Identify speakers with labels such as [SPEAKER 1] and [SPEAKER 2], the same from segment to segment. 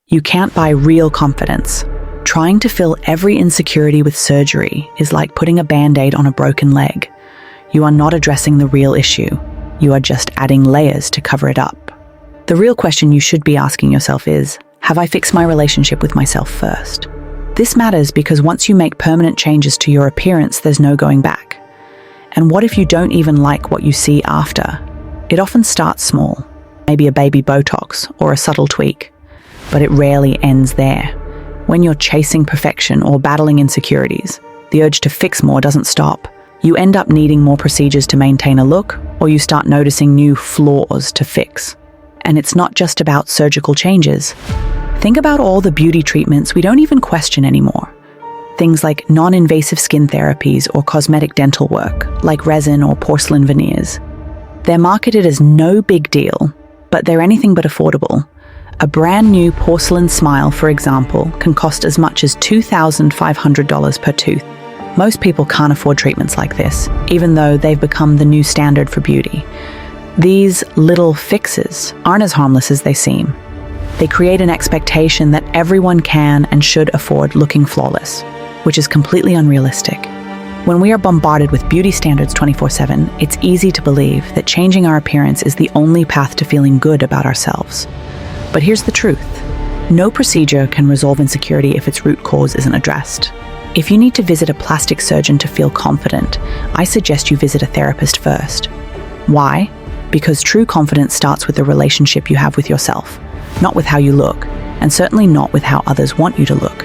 [SPEAKER 1] You can't buy real confidence. Trying to fill every insecurity with surgery is like putting a band-aid on a broken leg. You are not addressing the real issue. You are just adding layers to cover it up. The real question you should be asking yourself is, have I fixed my relationship with myself first? This matters because once you make permanent changes to your appearance, there's no going back. And what if you don't even like what you see after? It often starts small, maybe a baby Botox or a subtle tweak, but it rarely ends there. When you're chasing perfection or battling insecurities, the urge to fix more doesn't stop. You end up needing more procedures to maintain a look, or you start noticing new flaws to fix. And it's not just about surgical changes. Think about all the beauty treatments we don't even question anymore. Things like non-invasive skin therapies or cosmetic dental work, like resin or porcelain veneers. They're marketed as no big deal, but they're anything but affordable. A brand new porcelain smile, for example, can cost as much as $2,500 per tooth. Most people can't afford treatments like this, even though they've become the new standard for beauty. These little fixes aren't as harmless as they seem. They create an expectation that everyone can and should afford looking flawless, which is completely unrealistic. When we are bombarded with beauty standards 24/7, it's easy to believe that changing our appearance is the only path to feeling good about ourselves. But here's the truth. No procedure can resolve insecurity if its root cause isn't addressed. If you need to visit a plastic surgeon to feel confident, I suggest you visit a therapist first. Why? Because true confidence starts with the relationship you have with yourself, not with how you look, and certainly not with how others want you to look.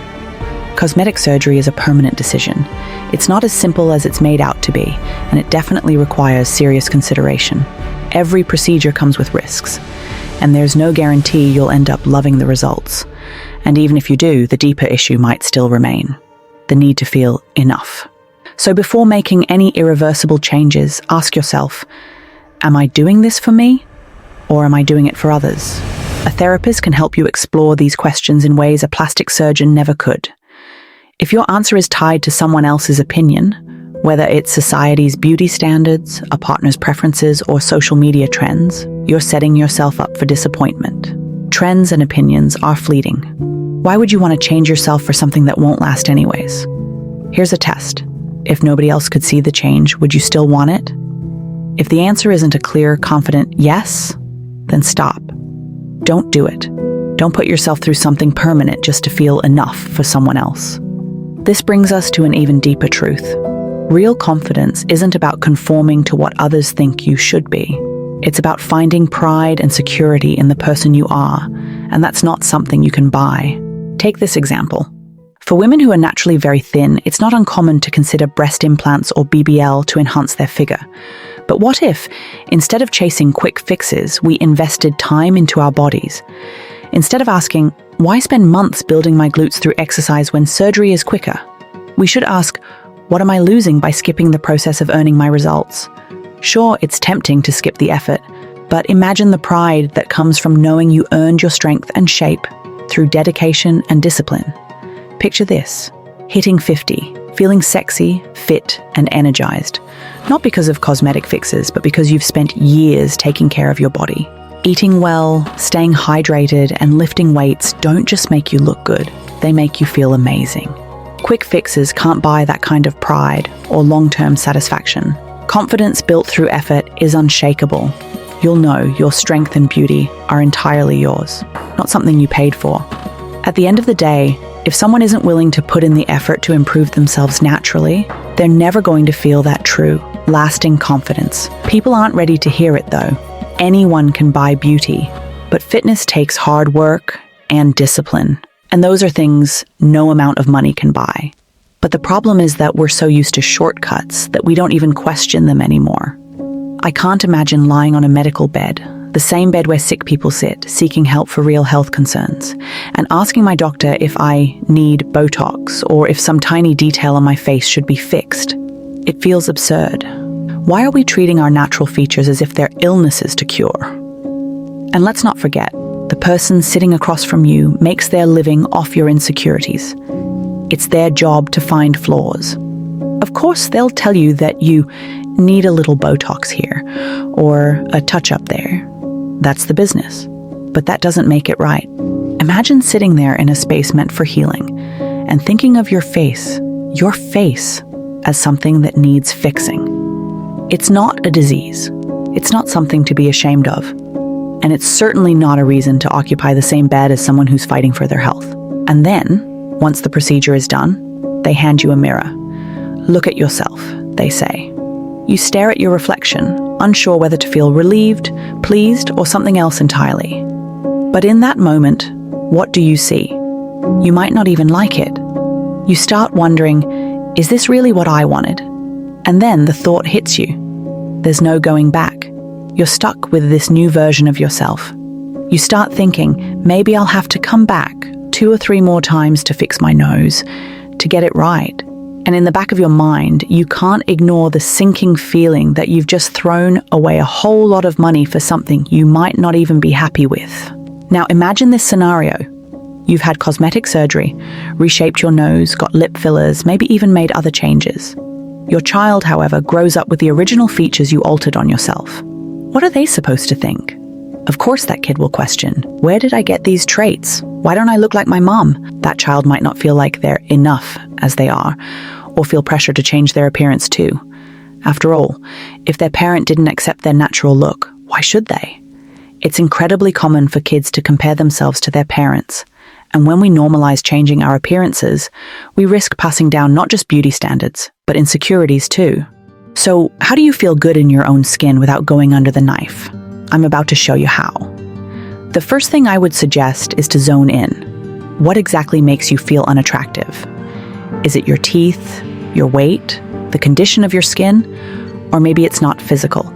[SPEAKER 1] Cosmetic surgery is a permanent decision. It's not as simple as it's made out to be, and it definitely requires serious consideration. Every procedure comes with risks, and there's no guarantee you'll end up loving the results. And even if you do, the deeper issue might still remain: the need to feel enough. So before making any irreversible changes, ask yourself, am I doing this for me, or am I doing it for others? A therapist can help you explore these questions in ways a plastic surgeon never could. If your answer is tied to someone else's opinion, whether it's society's beauty standards, a partner's preferences, or social media trends, you're setting yourself up for disappointment. Trends and opinions are fleeting. Why would you want to change yourself for something that won't last anyways? Here's a test. If nobody else could see the change, would you still want it? If the answer isn't a clear, confident yes, then stop. Don't do it. Don't put yourself through something permanent just to feel enough for someone else. This brings us to an even deeper truth. Real confidence isn't about conforming to what others think you should be. It's about finding pride and security in the person you are, and that's not something you can buy. Take this example. For women who are naturally very thin, it's not uncommon to consider breast implants or BBL to enhance their figure. But what if, instead of chasing quick fixes, we invested time into our bodies? Instead of asking, why spend months building my glutes through exercise when surgery is quicker? We should ask, what am I losing by skipping the process of earning my results? Sure, it's tempting to skip the effort, but imagine the pride that comes from knowing you earned your strength and shape through dedication and discipline. Picture this, hitting 50, feeling sexy, fit, and energized. Not because of cosmetic fixes, but because you've spent years taking care of your body. Eating well, staying hydrated, and lifting weights don't just make you look good, they make you feel amazing. Quick fixes can't buy that kind of pride or long-term satisfaction. Confidence built through effort is unshakable. You'll know your strength and beauty are entirely yours, not something you paid for. At the end of the day, if someone isn't willing to put in the effort to improve themselves naturally, they're never going to feel that true, lasting confidence. People aren't ready to hear it though. Anyone can buy beauty, but fitness takes hard work and discipline. And those are things no amount of money can buy. But the problem is that we're so used to shortcuts that we don't even question them anymore. I can't imagine lying on a medical bed, the same bed where sick people sit, seeking help for real health concerns, and asking my doctor if I need Botox or if some tiny detail on my face should be fixed. It feels absurd. Why are we treating our natural features as if they're illnesses to cure? And let's not forget, the person sitting across from you makes their living off your insecurities. It's their job to find flaws. Of course, they'll tell you that you need a little Botox here or a touch-up there. That's the business. But that doesn't make it right. Imagine sitting there in a space meant for healing and thinking of your face, as something that needs fixing. It's not a disease. It's not something to be ashamed of. And it's certainly not a reason to occupy the same bed as someone who's fighting for their health. And then, once the procedure is done, they hand you a mirror. Look at yourself, they say. You stare at your reflection, unsure whether to feel relieved, pleased, or something else entirely. But in that moment, what do you see? You might not even like it. You start wondering, is this really what I wanted? And then the thought hits you. There's no going back. You're stuck with this new version of yourself. You start thinking, maybe I'll have to come back 2 or 3 more times to fix my nose, to get it right. And in the back of your mind, you can't ignore the sinking feeling that you've just thrown away a whole lot of money for something you might not even be happy with. Now imagine this scenario. You've had cosmetic surgery, reshaped your nose, got lip fillers, maybe even made other changes. Your child, however, grows up with the original features you altered on yourself. What are they supposed to think? Of course that kid will question, where did I get these traits? Why don't I look like my mom? That child might not feel like they're enough as they are, or feel pressure to change their appearance too. After all, if their parent didn't accept their natural look, why should they? It's incredibly common for kids to compare themselves to their parents. And when we normalize changing our appearances, we risk passing down not just beauty standards, but insecurities too. So, how do you feel good in your own skin without going under the knife? I'm about to show you how. The first thing I would suggest is to zone in. What exactly makes you feel unattractive? Is it your teeth, your weight, the condition of your skin? Or maybe it's not physical.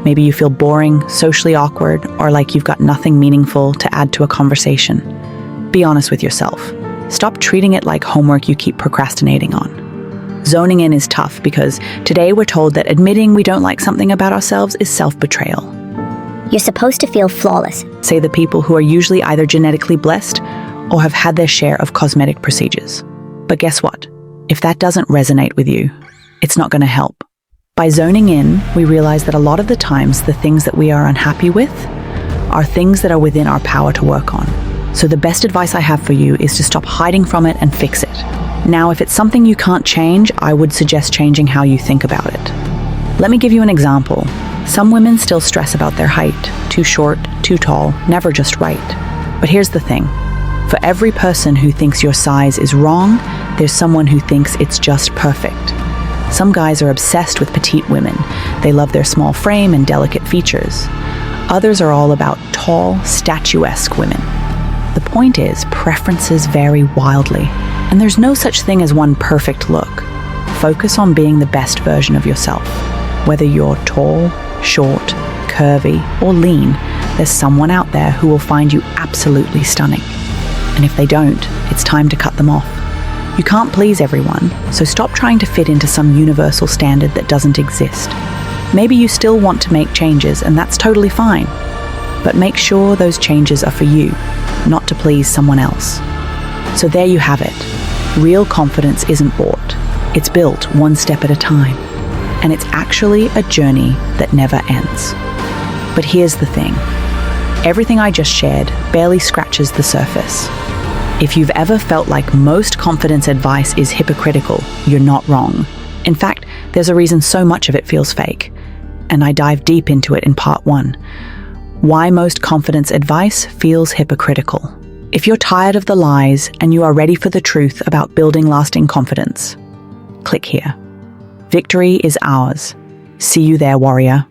[SPEAKER 1] Maybe you feel boring, socially awkward, or like you've got nothing meaningful to add to a conversation. Be honest with yourself. Stop treating it like homework you keep procrastinating on. Zoning in is tough because today we're told that admitting we don't like something about ourselves is self-betrayal.
[SPEAKER 2] You're supposed to feel flawless,
[SPEAKER 1] say the people who are usually either genetically blessed or have had their share of cosmetic procedures. But guess what? If that doesn't resonate with you, it's not going to help. By zoning in, we realize that a lot of the times the things that we are unhappy with are things that are within our power to work on. So the best advice I have for you is to stop hiding from it and fix it. Now, if it's something you can't change, I would suggest changing how you think about it. Let me give you an example. Some women still stress about their height, too short, too tall, never just right. But here's the thing. For every person who thinks your size is wrong, there's someone who thinks it's just perfect. Some guys are obsessed with petite women. They love their small frame and delicate features. Others are all about tall, statuesque women. The point is, preferences vary wildly, and there's no such thing as one perfect look. Focus on being the best version of yourself. Whether you're tall, short, curvy, or lean, there's someone out there who will find you absolutely stunning. And if they don't, it's time to cut them off. You can't please everyone, so stop trying to fit into some universal standard that doesn't exist. Maybe you still want to make changes, and that's totally fine. But make sure those changes are for you, not to please someone else. So there you have it. Real confidence isn't bought. It's built one step at a time. And it's actually a journey that never ends. But here's the thing. Everything I just shared barely scratches the surface. If you've ever felt like most confidence advice is hypocritical, you're not wrong. In fact, there's a reason so much of it feels fake. And I dive deep into it in part 1. Why most confidence advice feels hypocritical. If you're tired of the lies and you are ready for the truth about building lasting confidence, click here. Victory is ours. See you there, warrior.